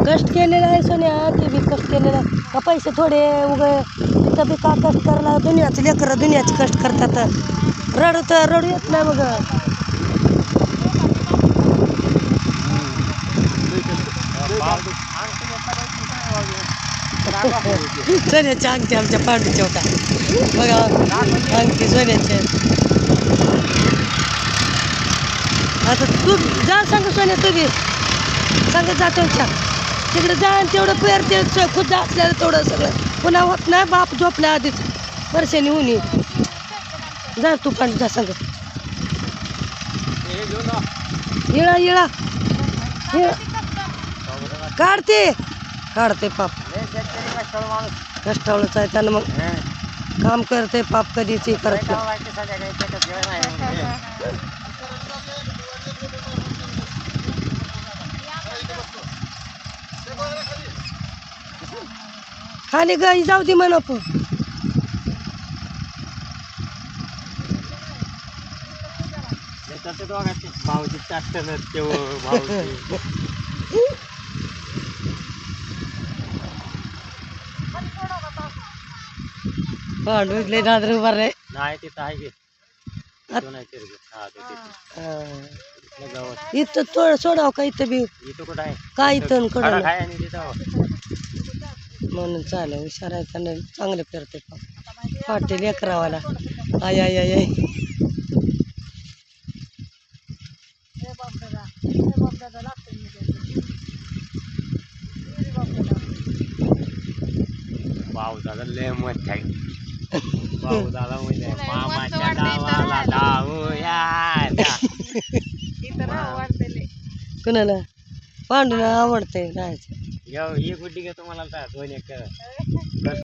कष्ट केलेलं आहे सोन्या, ते बी कष्ट केलेलं आहे का पैसे थोडे उगे तिथं बी का कष्ट करणार, दुनियाचं लेकरं दुनियाचे कष्ट करतात, रडू येत नाही मग. सोन्याच्या अंगठी आमच्या पांडूच्या का बघा, अंगठी सोन्याचे. आता तू जा सांग सोन्या, तू बी सांगत जा त्यांच्या तिकडे जा आणि तेवढं पेरते खुद असल्यानं तेवढं सगळं पुन्हा होत नाही. बाप झोपल्या आधीच वर्षांनी ऊन जा, तू पण जा सांगत. येळा काढते पाप, कष्टावळच आहे त्यानं, मग काम करते पाप कधीच करत नाही. खाली गाई जाऊ दे म्हणा पण. पांडू दादर उभारले नाही तिथं आहे की इथं थोडं सोडाव का इथं बी इथं कुठं आहे काय इथं कडं आहे आणि तिथं म्हणून चालेल हुशार आहे त्यानं चांगलं करते पाटील लेकरावाला. आय आय आय आय भाऊ दादा लय मत आहे. भाऊ दादा म्हणजे मामाच्या डावाला डावूया कुणाला पांडूला आवडते राहायचं. ही गुड्डी घेतो मला 2 एकर